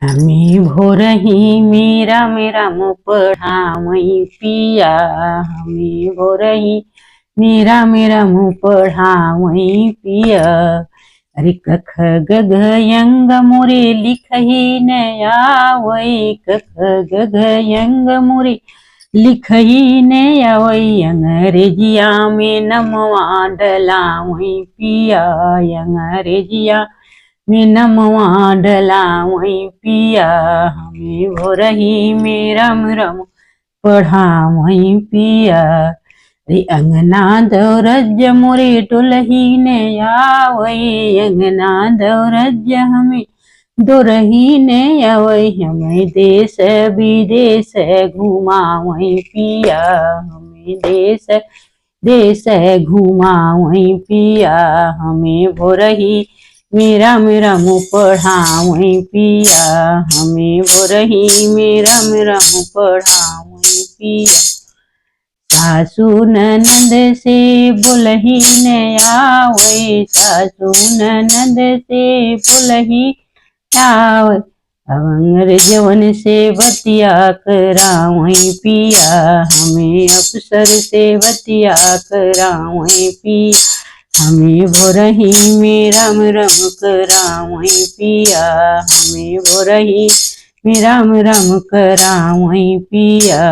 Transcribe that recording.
हमें भोरही मेरा मेरा मुँह पढ़ावई पिया। हमें भोरही मेरा मेरा मुँह पढ़ावई पिया। अरे कख गघ यंग मोरे लिखही न आवई। कख गघ यंग मोरे लिखही न आवई। अंग्रेजिया में नमवा डलावई पिया। अंग्रेजिया में नमवा डलावई पिया। हमें भोरही मेरा रम पढ़ावई पिया। रे अंगना दौरज मोरे टोलही ने आवई। अंगना दौरज हमें दोरही ने आवई। हमें देश विदेश घुमावई पिया। हमें देश देश घुमावई पिया। हमें भोरही मेरा मुँह पढ़ावई पिया। हमें भोरही मेरा मुँह पढ़ावई पिया। सासू ननद से बोलही न आवई। सासू ननद से बोलही आवई। अंग्रेजवन से बतिया करावई पिया। हमें अफसर से बतिया करावई पिया। हमें भोरही मेरा रम करावई पिया। हमें भोरही मेरा रम करावई पिया।